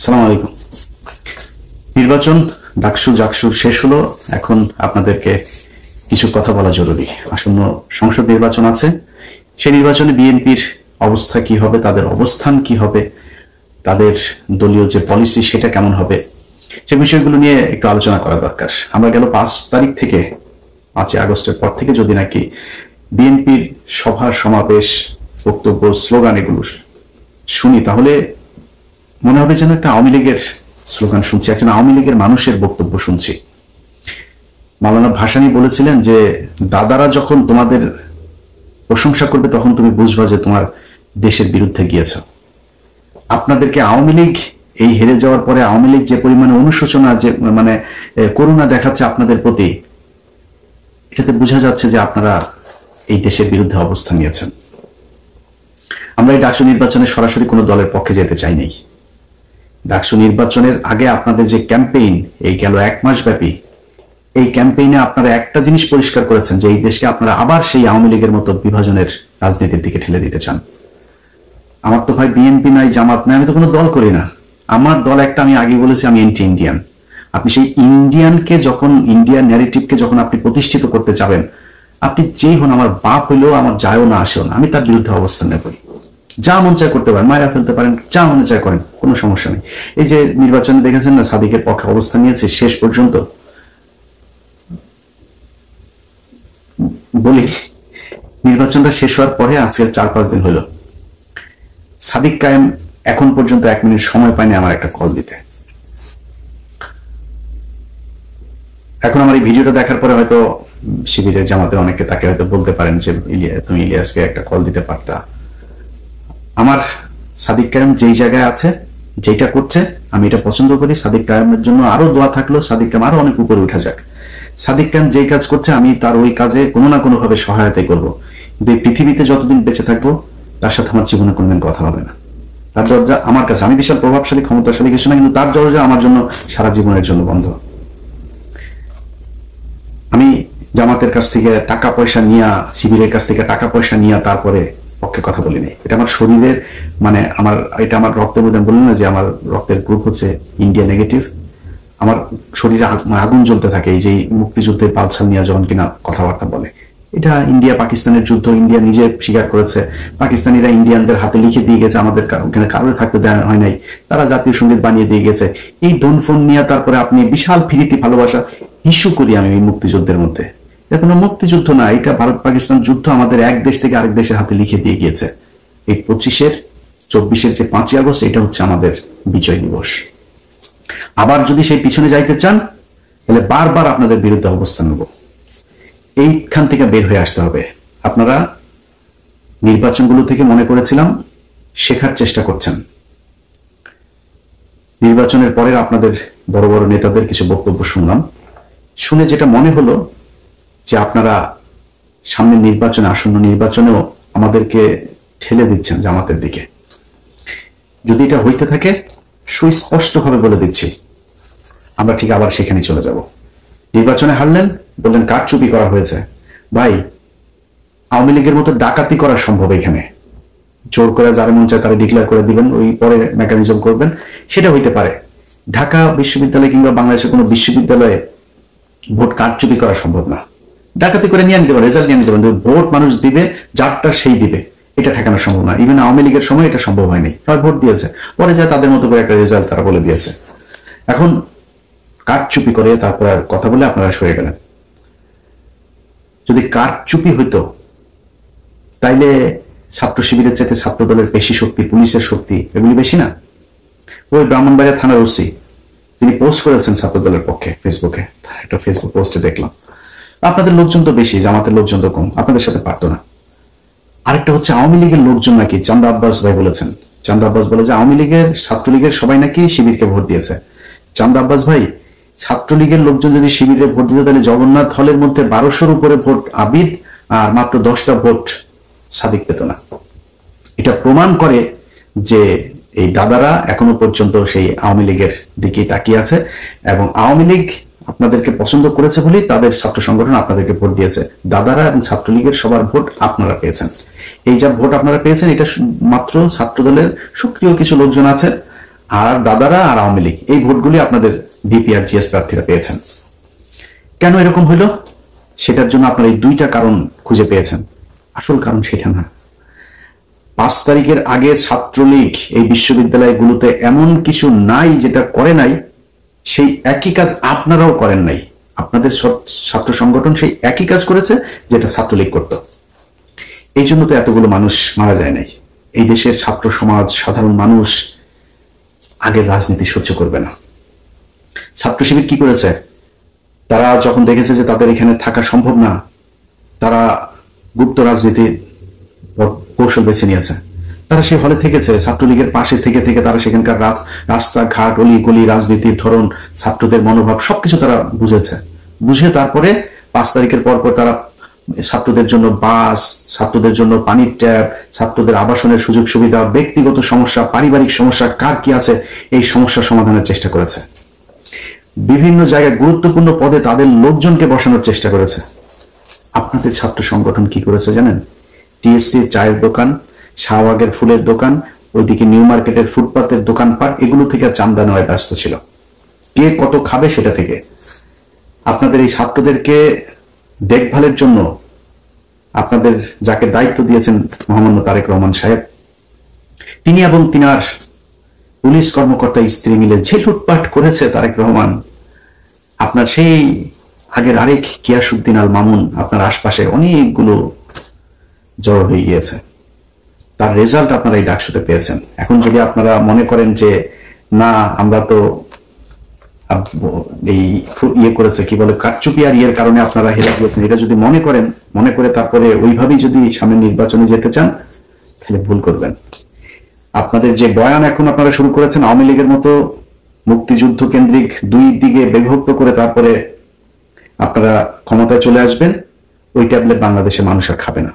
সালাম আলাইকুম। নির্বাচন ডাকসু জাকসু শেষ হলো। এখন আপনাদেরকে কিছু কথা বলা জরুরি। আসন্ন সংসদ নির্বাচন আছে। সেই নির্বাচনে বিএনপির অবস্থা কি হবে, তাদের অবস্থান কি হবে, তাদের দলীয় যে পলিসি সেটা কেমন হবে, সে বিষয়গুলো নিয়ে একটু আলোচনা করা দরকার। আমরা গেল 5 তারিখ থেকে 5 আগস্টের পর থেকে যদি নাকি বিএনপির সভা সমাবেশ বক্তব্য স্লোগান এগুলো শুনি, তাহলে মনে হবে যেন একটা আওয়ামী লীগের স্লোগান শুনছি, একজন আওয়ামী লীগের মানুষের বক্তব্য শুনছি। মাওলানা ভাসানী বলেছিলেন যে দাদারা যখন তোমাদের প্রশংসা করবে তখন তুমি বুঝবা যে তোমার দেশের বিরুদ্ধে গিয়েছ। আপনাদেরকে আওয়ামী লীগ এই হেরে যাওয়ার পরে আওয়ামী লীগ যে পরিমাণে অনুশোচনা, যে করুণা দেখাচ্ছে আপনাদের প্রতি, এটাতে বোঝা যাচ্ছে যে আপনারা এই দেশের বিরুদ্ধে অবস্থান নিয়েছেন। আমরা এই ডাকসু নির্বাচনে সরাসরি কোনো দলের পক্ষে যেতে চাই নাই। ডাকসু নির্বাচনের আগে আপনাদের যে ক্যাম্পেইন, এই গেল 1 মাস ব্যাপী, এই ক্যাম্পেইনে আপনারা একটা জিনিস পরিষ্কার করেছেন যে এই দেশকে আপনারা আবার সেই আওয়ামী লীগের মতো বিভাজনের রাজনীতির দিকে ঠেলে দিতে চান। আমার তো ভাই বিএনপি নাই, জামাত নাই, আমি তো কোনো দল করি না। আমার দল একটা, আমি আগে বলেছি আমি এন্টি ইন্ডিয়ান। আপনি সেই ইন্ডিয়ানকে যখন, ইন্ডিয়ান ন্যারেটিভকে যখন আপনি প্রতিষ্ঠিত করতে যাবেন, আপনি যেই হন, আমার বাপ হইলেও আমার যায়ও না আসেও না, আমি তার বিরুদ্ধে অবস্থান নেব। যা মন চায় করতে পারেন, মায়েরা ফেলতে পারেন, যা মনে চায় করেন, কোনো সমস্যা নেই। এই যে নির্বাচনে দেখেছেন না, সাদিকের পক্ষে অবস্থান নিয়েছে শেষ পর্যন্ত। বলি, নির্বাচনটা শেষ হওয়ার পরে আজকে 4-5 দিন হলো, সাদিক কায়েম এখন পর্যন্ত 1 মিনিট সময় পায়নি আমার একটা কল দিতে। এখন আমার এই ভিডিওটা দেখার পরে হয়তো শিবিরের জামাতের অনেকে তাকে হয়তো বলতে পারেন যে তুমি ইলিয়াসকে একটা কল দিতে পারতা। আমার সাদিক কায়েম যেই জায়গায় আছে, যেটা করছে, আমি এটা পছন্দ করি। সাদিক কায়েমের জন্য আরো দোয়া থাকলো, সাদিক কায়েম আরো অনেক উপরে উঠা যাক। সাদিক কায়েম যেই কাজ করছে, আমি তার ওই কাজে কোনো না কোনো ভাবে সহায়তাই করবো। কিন্তু এই পৃথিবীতে যতদিন বেঁচে থাকবো, তার সাথে আমার জীবনে কোনোদিন কথা হবে না। তার দরজা আমার কাছে, আমি বিশাল প্রভাবশালী ক্ষমতাশালী কিছু না, কিন্তু তার দরজা আমার জন্য সারা জীবনের জন্য বন্ধ। আমি জামাতের কাছ থেকে টাকা পয়সা নিয়ে, শিবিরের কাছ থেকে টাকা পয়সা নিয়ে তারপরে পক্ষে কথা বলিনি। এটা আমার শরীরের, এটা আমার রক্তের মধ্যে, বললেন না যে আমার রক্তের গ্রুপ হচ্ছে ইন্ডিয়া নেগেটিভ। আমার শরীরে আগুন জ্বলতে থাকে এই যে মুক্তিযুদ্ধের পালছাল নিয়ে যখন কিনা কথাবার্তা বলে। এটা ইন্ডিয়া পাকিস্তানের যুদ্ধ, ইন্ডিয়া নিজে স্বীকার করেছে। পাকিস্তানিরা ইন্ডিয়ানদের হাতে লিখে দিয়ে গেছে, আমাদের ওখানে কারোর থাকতে দেওয়া হয় নাই, তারা জাতীয় সঙ্গীত বানিয়ে দিয়ে গেছে। এই দনফোন নিয়ে তারপরে আপনি বিশাল ফিরিতি ভালোবাসা ইস্যু করি আমি এই মুক্তিযুদ্ধের মধ্যে। এটা কোনো মুক্তিযুদ্ধ না, এটা ভারত পাকিস্তান যুদ্ধ, আমাদের এক দেশ থেকে আরেক দেশের হাতে লিখে দিয়ে গিয়েছে। এই 25-24 যে 5 আগস্ট, এটা হচ্ছে আমাদের বিজয় দিবস। আবার যদি সেই পিছনে যাইতে চান, তাহলে বারবার আপনাদের বিরুদ্ধে অবস্থান নেব। এইখান থেকে বের হয়ে আসতে হবে। আপনারা নির্বাচনগুলো থেকে মনে করেছিলাম শেখার চেষ্টা করছেন। নির্বাচনের পরে আপনাদের বড় বড় নেতাদের কিছু বক্তব্য শুনলাম, শুনে যেটা মনে হলো যে আপনারা সামনের নির্বাচনে, আসন্ন নির্বাচনেও আমাদেরকে ঠেলে দিচ্ছেন জামাতের দিকে। যদি এটা হইতে থাকে, সুস্পষ্টভাবে বলে দিচ্ছি, আমরা ঠিক আবার সেখানে চলে যাব। নির্বাচনে হারলেন, বললেন কারচুপি করা হয়েছে। ভাই, আওয়ামী লীগের মতো ডাকাতি করা সম্ভব এখানে। জোর করে যারা মন চায় তারা ডিক্লেয়ার করে দিবেন, ওই পরে মেকানিজম করবেন, সেটা হইতে পারে। ঢাকা বিশ্ববিদ্যালয় কিংবা বাংলাদেশের কোনো বিশ্ববিদ্যালয়ে ভোট কারচুপি করা সম্ভব না। ডাকাতি করে নিয়ে নিতে পারে, রেজাল্ট নিয়ে নিতে পারেন, ভোট মানুষ দিবে, যারটা সেই দিবে, এটা ঠেকানো সম্ভব না। ইভেন আওয়ামী লীগের সময় এটা সম্ভব হয়নি। সবাই ভোট দিয়েছে, পরে যায় তাদের মতো করে একটা রেজাল্ট তারা বলে দিয়েছে। এখন কারচুপি করে তারপর কথা বলে আপনারা সরে গেলেন। যদি কারচুপি হইতো, তাইলে ছাত্র শিবিরের চাইতে ছাত্র দলের বেশি শক্তি, পুলিশের শক্তি এগুলি বেশি না? ওই ব্রাহ্মণবাড়িয়া থানার ওসি তিনি পোস্ট করেছেন ছাত্র দলের পক্ষে ফেসবুকে, একটা ফেসবুক পোস্টে দেখলাম। আপনাদের লোকজন তো বেশি, জামাতের লোকজন তো কম, আপনাদের সাথে পারতো না। আরেকটা হচ্ছে আওয়ামী লীগের লোকজন নাকি, চান্দা আব্বাস ভাই বলেছেন, চান্দা আব্বাস বলে যে আওয়ামী লীগের, ছাত্রলীগের সবাই নাকি শিবিরকে ভোট দিয়েছে। চান্দা আব্বাস ভাই, ছাত্রলীগের লোকজন যদি শিবিরে ভোট দিত, তাহলে জগন্নাথ হলের মধ্যে 1200-র উপরে ভোট আবিদ আর মাত্র 10টা ভোট সাদিক পেত না। এটা প্রমাণ করে যে এই দাদারা এখনো পর্যন্ত সেই আওয়ামী লীগের দিকেই তাকিয়ে আছে, এবং আওয়ামী লীগ আপনাদেরকে পছন্দ করেছে বলেই তাদের ছাত্র সংগঠন আপনাদেরকে ভোট দিয়েছে। দাদারা এবং ছাত্রলীগের সবার ভোট আপনারা পেয়েছেন। এই যা ভোট আপনারা পেয়েছেন, এটা মাত্র ছাত্র দলের সক্রিয় কিছু লোকজন আছে, আর দাদারা আর আওয়ামী লীগ, এই ভোটগুলি আপনাদের ভিপি আর জিএস প্রার্থীরা পেয়েছেন। কেন এরকম হইল? সেটার জন্য আপনারা এই দুইটা কারণ খুঁজে পেয়েছেন। আসল কারণ সেটা না। 5 তারিখের আগে ছাত্রলীগ এই বিশ্ববিদ্যালয়গুলোতে এমন কিছু নাই যেটা করে নাই, সেই একই কাজ আপনারাও করেন নাই। আপনাদের ছাত্র সংগঠন সেই একই কাজ করেছে যেটা ছাত্রলীগ করত। এই জন্য তো এতগুলো মানুষ মারা যায় নাই। এই দেশের ছাত্র সমাজ, সাধারণ মানুষ আগের রাজনীতি সহ্য করবে না। ছাত্র শিবির কি করেছে? তারা যখন দেখেছে যে তাদের এখানে থাকা সম্ভব না, তারা গুপ্ত রাজনীতির কৌশল বেছে নিয়েছে। তারা সেই হলে থেকেছে, ছাত্রলীগের পাশে থেকে থেকে তারা সেখানকার রাস্তাঘাট, অলি গলি, রাজনীতির ধরন, ছাত্রদের মনোভাব সবকিছু তারা বুঝেছে। বুঝে তারপরে 5 তারিখের পর তারা ছাত্রদের জন্য বাস, ছাত্রদের জন্য পানির ট্যাপ, ছাত্রদের আবাসনের সুযোগ সুবিধা, ব্যক্তিগত সমস্যা, পারিবারিক সমস্যা কার কি আছে, এই সমস্যা সমাধানের চেষ্টা করেছে। বিভিন্ন জায়গায় গুরুত্বপূর্ণ পদে তাদের লোকজনকে বসানোর চেষ্টা করেছে। আপনাদের ছাত্র সংগঠন কি করেছে জানেন? টিএসসির চায়ের দোকান, শাহবাগের ফুলের দোকান, ওইদিকে নিউ মার্কেটের ফুটপাতের দোকানপাট, এগুলো থেকে চান্দা নেওয়ায় ব্যস্ত ছিল। কে কত খাবে সেটা থেকে। আপনাদের এই ছাত্রদেরকে দেখভালের জন্য আপনাদের যাকে দায়িত্ব দিয়েছেন মহামান্য তারেক রহমান সাহেব, তিনি এবং তিনার পুলিশ কর্মকর্তা স্ত্রী মিলে যে লুটপাট করেছে তারেক রহমান, আপনার সেই আগের আরেক গিয়াসউদ্দিন আল মামুন আপনার আশপাশে অনেকগুলো জড়ো হয়ে গিয়েছে। তার রেজাল্ট আপনারা এই ডাকসুতে পেয়েছেন। এখন যদি আপনারা মনে করেন যে না, আমরা তো এই ইয়ে করেছে, কি বলে, কারচুপি আর ইয়ের কারণে আপনারা হেরে গিয়েছেন, এটা যদি মনে করে তারপরে ওইভাবেই যদি সামনে নির্বাচনে যেতে চান, তাহলে ভুল করবেন। আপনাদের যে বয়ান এখন আপনারা শুরু করেছেন আওয়ামী লীগের মতো মুক্তিযুদ্ধ কেন্দ্রিক দুই দিকে বিভক্ত করে তারপরে আপনারা ক্ষমতায় চলে আসবেন, ওই ট্যাবলেট বাংলাদেশের মানুষ আর খাবে না।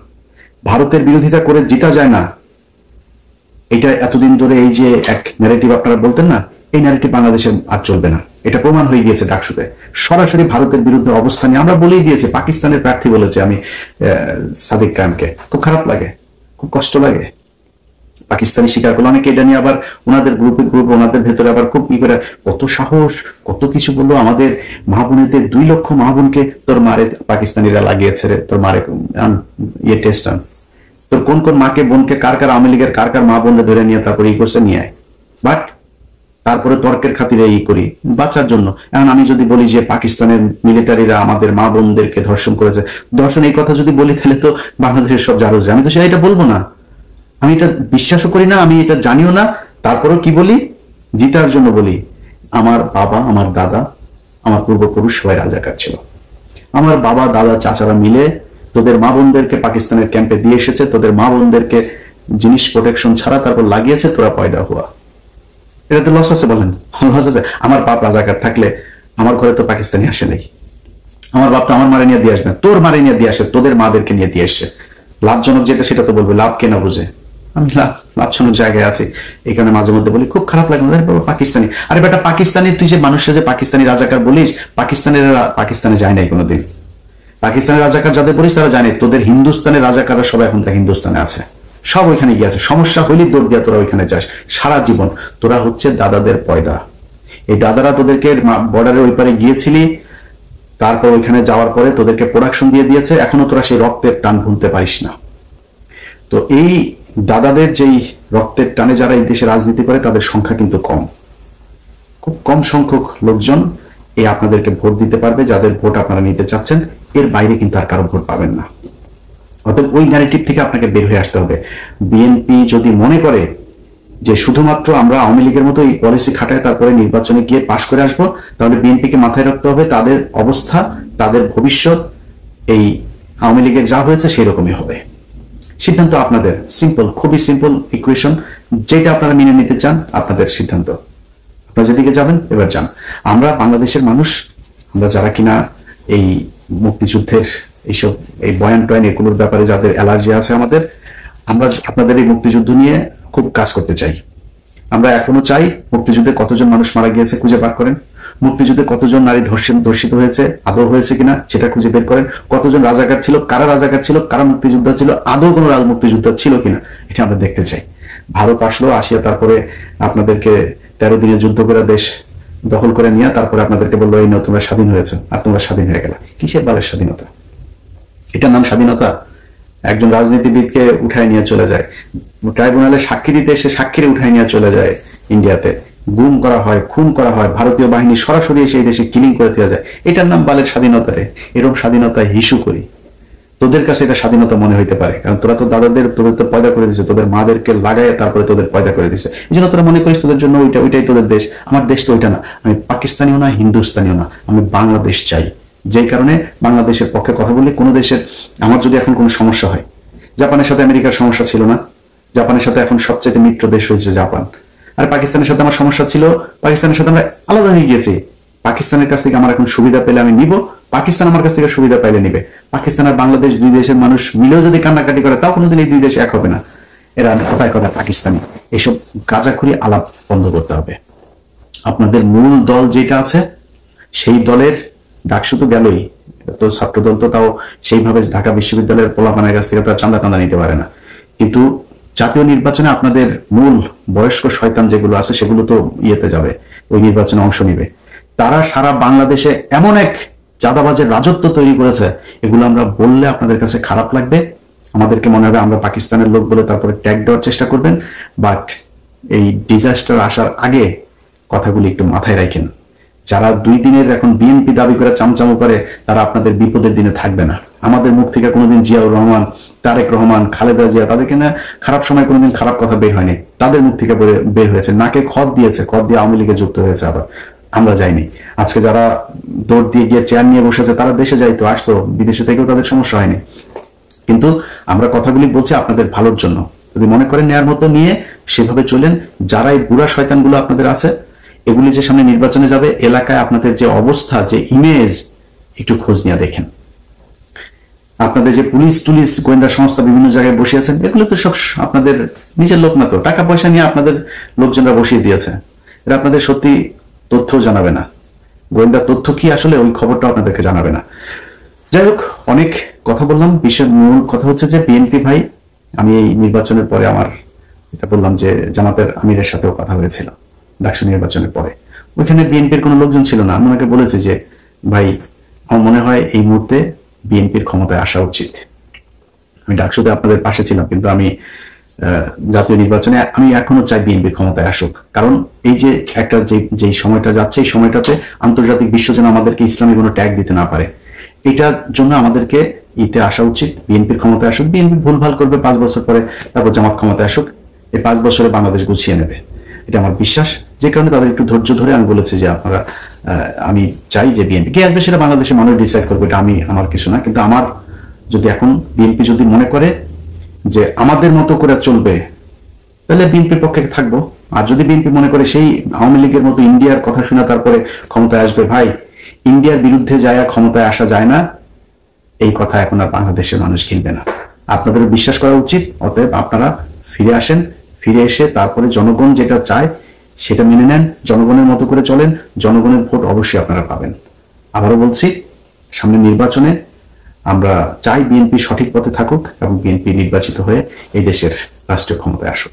ভারতের বিরোধিতা করে জিতা যায় না, এটা এতদিন ধরে এই যে এক ন্যারেটিভ আপনারা বলতেন না, এই ন্যারেটিভ বাংলাদেশে আর চলবে না। এটা প্রমাণ হয়ে গিয়েছে ডাকসুতে। সরাসরি ভারতের বিরুদ্ধে অবস্থান নিয়ে আমরা বলেই দিয়েছি। পাকিস্তানের প্রার্থী বলেছে আমি সাদিক কায়েমকে, খুব খারাপ লাগে, খুব কষ্ট লাগে। পাকিস্তানি স্বীকার করলো, অনেকে এটা নিয়ে আবার ওনাদের গ্রুপ ওনাদের ভেতরে আবার খুব ই করে কত সাহস, কত কিছু বললো। আমাদের মা বোনেদের 2 লক্ষ মা বোনকে তোর মারে পাকিস্তানিরা লাগিয়েছে রে, তোর মারে ইয়ে টেস্ট আন, তোর কোন কোন মাকে বোনকে কার কার আওয়ামী লীগের কার কার মা বোনকে ধরে নিয়ে তারপরে ই করছে নিয়ে আয়। বাট তারপরে তর্কের খাতিরে ই করি বাঁচার জন্য। এখন আমি যদি বলি যে পাকিস্তানের মিলিটারিরা আমাদের মা বোনদেরকে ধর্ষণ করেছে, ধর্ষণ এই কথা যদি বলি তাহলে তো বাংলাদেশের সব জারজ, আমি তো সেটা এটা বলবো না, আমি এটা বিশ্বাসও করি না, আমি এটা জানিও না। তারপরেও কি বলি? জিতার জন্য বলি, আমার বাবা, আমার দাদা, আমার পূর্বপুরুষ সবাই রাজাকার ছিল। আমার বাবা, দাদা, চাচারা মিলে তোদের মা বোনদেরকে পাকিস্তানের ক্যাম্পে দিয়ে এসেছে, তোদের মা বোনদেরকে জিনিস প্রোটেকশন ছাড়া তারপর লাগিয়েছে, তোরা পয়দা হওয়া। এটাতে লস আছে? বলেন লস আছে? আমার বাপ রাজাকার থাকলে আমার ঘরে তো পাকিস্তানি আসে নাই। আমার বাপ তো আমার মারে নিয়ে দিয়ে আসবে, তোর মারে নিয়ে দিয়ে আসে, তোদের মাদেরকে নিয়ে দিয়ে এসছে। লাভজনক যেটা সেটা তো বলবে, লাভ কেনা বুঝে। আমি লাভজনক জায়গায় আছি, এখানে মাঝে মধ্যে বলি খুব খারাপ লাগে পাকিস্তানি। আরে বেটা, পাকিস্তানি তুই যে মানুষরা যে পাকিস্তানি রাজাকার বলিস, পাকিস্তানে যায় নাই কোনোদিন। পাকিস্তানের রাজাকার যাদের বলিস তারা জানে, তোদের হিন্দুস্তানের রাজাকাররা সবাই এখন তার হিন্দুস্তানে আছে, সব ওইখানে গিয়ে আছে। সমস্যা হইলেই দৌড় দিয়া তোরা ওইখানে যাস সারা জীবন। তোরা হচ্ছে দাদাদের পয়দা। এই দাদারা তোদেরকে বর্ডারের ওই পারে গিয়েছিলি, তারপর ওইখানে যাওয়ার পরে তোদেরকে প্রোডাকশন দিয়ে দিয়েছে, এখনো তোরা সেই রক্তের টান ভুলতে পারিস না। তো এই দাদাদের যেই রক্তের টানে যারা এই দেশে রাজনীতি করে তাদের সংখ্যা কিন্তু কম, খুব কম সংখ্যক লোকজন এই আপনাদেরকে ভোট দিতে পারবে, যাদের ভোট আপনারা নিতে চাচ্ছেন। এর বাইরে কিন্তু আর কারো ভোট পাবেন না। অতএব ওই ন্যারেটিভ থেকে আপনাকে বের হয়ে আসতে হবে। বিএনপি যদি মনে করে যে শুধুমাত্র আমরা আওয়ামী লীগের মতো এই পলিসি খাটায় তারপরে নির্বাচনে গিয়ে পাশ করে আসবো, তাহলে বিএনপিকে মাথায় রাখতে হবে তাদের অবস্থা, তাদের ভবিষ্যৎ এই আওয়ামী লীগের যা হয়েছে সেই রকমই হবে। সিদ্ধান্ত আপনাদের, সিম্পল, খুবই সিম্পল ইকুয়েশন। যেটা আপনারা মেনে নিতে চান আপনাদের সিদ্ধান্ত, আপনারা যেদিকে যাবেন এবার যান। আমরা বাংলাদেশের মানুষ, আমরা যারা কিনা এই মুক্তিযুদ্ধের এইসব এই বয়ান টয়ান এগুলোর ব্যাপারে যাদের অ্যালার্জি আছে আমাদের, আমরা আপনাদের এই মুক্তিযুদ্ধ নিয়ে খুব কাজ করতে চাই। আমরা এখনো চাই মুক্তিযুদ্ধে কতজন মানুষ মারা গিয়েছে খুঁজে বার করেন, মুক্তিযুদ্ধে কতজন নারী ধর্ষিত হয়েছে, আদৌ হয়েছে কিনা সেটা খুঁজে বের করেন, কতজন রাজাকার ছিল, কারা রাজাকার ছিল, কারা মুক্তিযোদ্ধা ছিল, আদৌ কোনো মুক্তিযোদ্ধা ছিল কিনা এটা আমরা দেখতে চাই। ভারত আসলো, আসিয়া তারপরে আপনাদেরকে 13 দিনে যুদ্ধ করে দেশ দখল করে নিয়ে তারপরে আপনাদেরকে বললো এই তোমরা স্বাধীন হয়েছে, আর তোমরা স্বাধীন হয়ে গেল। কিসের বালের স্বাধীনতা? এটার নাম স্বাধীনতা? একজন রাজনীতিবিদকে উঠায় নিয়ে চলে যায়, ট্রাইব্যুনালে সাক্ষী দিতে এসে সাক্ষীরে উঠায় নিয়ে চলে যায় ইন্ডিয়াতে, গুম করা হয়, খুন করা হয়, ভারতীয় বাহিনী সরাসরি এসে এই দেশে কিলিং করে দেওয়া যায়। এটার নাম বালের স্বাধীনতা? এরকম স্বাধীনতা হিসু করি। তোদের কাছে এটা স্বাধীনতা মনে হইতে পারে, কারণ তোরা তো দাদাদের তোদের তো পয়দা করে দিছে, তোদের মাদেরকে লাগায় তারপরে তোদের পয়দা করে দিছে, এই জন্য তোরা মনে করিস তোদের জন্য ওইটাই তোদের দেশ। আমার দেশ তো ওইটা না, আমি পাকিস্তানিও না, হিন্দুস্তানিও না, আমি বাংলাদেশ চাই। যেই কারণে বাংলাদেশের পক্ষে কথা বলি। কোনো দেশের, আমার যদি এখন কোনো সমস্যা হয়, জাপানের সাথে আমেরিকার সমস্যা ছিল না, জাপানের সাথে এখন সবচেয়ে মিত্র দেশ হয়েছে জাপান। আর পাকিস্তানের সাথে আমার সমস্যা ছিল, পাকিস্তানের সাথে আমরা আলাদা হয়ে গিয়েছি। পাকিস্তানের কাছ থেকে আমার এখন সুবিধা পেলে আমি নিব, পাকিস্তান আমার কাছ থেকে সুবিধা পাইলে নিবে। পাকিস্তান আর বাংলাদেশ দুই দেশের মানুষ মিলেও যদি কান্নাকাটি করে, তাও কোনোদিন এই দুই দেশ এক হবে না। এরা কথায় কথায় পাকিস্তানি, এইসব গাঁজাখুরি আলাপ বন্ধ করতে হবে। আপনাদের মূল দল যেটা আছে, সেই দলের ডাকসু তো গেলই, তো ছাত্রদল তো তাও সেইভাবে ঢাকা বিশ্ববিদ্যালয়ের পোলাপানের কাছ থেকে তো চাঁদা টান্দা নিতে পারে না। কিন্তু জাতীয় নির্বাচনে আপনাদের মূল বয়স্ক শয়তান যেগুলো আছে, সেগুলো তো ইয়েতে যাবে, ওই নির্বাচনে অংশ নিবে। তারা সারা বাংলাদেশে এমন এক চাঁদাবাজের রাজত্ব তৈরি করেছে, এগুলো আমরা বললে আপনাদের কাছে খারাপ লাগবে, আমাদেরকে মনে হবে আমরা পাকিস্তানের লোক বলে তারপরে ট্যাগ দেওয়ার চেষ্টা করবেন। বাট এই ডিজাস্টার আসার আগে কথাগুলি একটু মাথায় রাখেন। যারা 2 দিনের এখন বিএনপি দাবি করে চামচামো করে, তারা আপনাদের বিপদের দিনে থাকবে না। আমাদের মুখ থেকে কোনোদিন জিয়াউর রহমান, তারেক রহমান, খালেদা জিয়া, তাদেরকে না খারাপ সময় কোনোদিন খারাপ কথা বের হয়নি, তাদের মুখ থেকে বের হয়েছে। নাকে খত দিয়েছে, খত দিয়ে আওয়ামী লীগে যুক্ত হয়েছে, আবার আমরা যাইনি। আজকে যারা দৌড় দিয়ে গিয়ে চেয়ার নিয়ে বসেছে, তারা দেশে যাইতো, আসতো, বিদেশে থেকেও তাদের সমস্যা হয়নি। কিন্তু আমরা কথাগুলি বলছি আপনাদের ভালোর জন্য। যদি মনে করেন নেয়ার মতো নিয়ে সেভাবে চলেন। যারা এই বুড়া শয়তানগুলো আপনাদের আছে, এগুলি যে সামনে নির্বাচনে যাবে, এলাকায় আপনাদের যে অবস্থা, যে ইমেজ, একটু খোঁজ নিয়ে দেখেন। আপনাদের যে পুলিশ টুলিশ গোয়েন্দা সংস্থা বিভিন্ন জায়গায় বসে আছেন, এগুলো তো সব আপনাদের নিজের লোক না, তো টাকা পয়সা নিয়ে আপনাদের লোকজনরা বসিয়ে দিয়েছে। এরা আপনাদের সত্যি তথ্য জানাবে না, গোয়েন্দা তথ্য কি আসলে, ওই খবরটা আপনাদেরকে জানাবে না। যাই হোক, অনেক কথা বললাম। বিশ্বের মূল কথা হচ্ছে যে বিএনপি ভাই, আমি এই নির্বাচনের পরে আমার এটা বললাম যে জামাতের আমিরের সাথেও কথা হয়েছিল ডাকসু নির্বাচনের পরে, ওইখানে বিএনপির কোনো লোকজন ছিল না। আমি ওনাকে বলেছি যে ভাই, আমার মনে হয় এই মুহূর্তে বিএনপির ক্ষমতায় আসা উচিত। আমি ডাকসুতে আপনাদের পাশে ছিলাম, কিন্তু আমি জাতীয় নির্বাচনে আমি এখনো চাই বিএনপির ক্ষমতায় আসুক। কারণ এই যে একটা যেই সময়টা যাচ্ছে, এই সময়টাতে আন্তর্জাতিক বিশ্ব যেন আমাদেরকে ইসলামী কোনো ট্যাগ দিতে না পারে, এটার জন্য আমাদেরকে ইতে আসা উচিত, বিএনপির ক্ষমতায় আসুক। বিএনপি ভুলভাল করবে, 5 বছর পরে তারপর জামাত ক্ষমতায় আসুক, এই 5 বছরে বাংলাদেশ গুছিয়ে নেবে, এটা আমার বিশ্বাস। যে কারণে তাদের একটু ধৈর্য ধরে আমি বলেছি যে আপনারা, আমি চাই যে বিএনপি কে আসবে সেটা বাংলাদেশের মানুষ ডিসাইড করবে, এটা আমার কিছু না। কিন্তু আমার যদি এখন বিএনপি যদি মনে করে যে আমাদের মতো করে চলবে, তাহলে বিএনপির পক্ষে থাকবো। আর যদি বিএনপি মনে করে সেই আওয়ামী লীগের মতো ইন্ডিয়ার কথা শুনে তারপরে ক্ষমতায় আসবে, ভাই, ইন্ডিয়ার বিরুদ্ধে যায় ক্ষমতায় আসা যায় না, এই কথা এখন আর বাংলাদেশের মানুষ কিনবে না। আপনাদের বিশ্বাস করা উচিত। অতএব আপনারা ফিরে আসেন, ফিরে এসে তারপরে জনগণ যেটা চায় সেটা মেনে নেন, জনগণের মতো করে চলেন, জনগণের ভোট অবশ্যই আপনারা পাবেন। আবারও বলছি, সামনে নির্বাচনে আমরা চাই বিএনপি সঠিক পথে থাকুক এবং বিএনপি নির্বাচিত হয়ে এই দেশের রাষ্ট্রীয় ক্ষমতায় আসুক।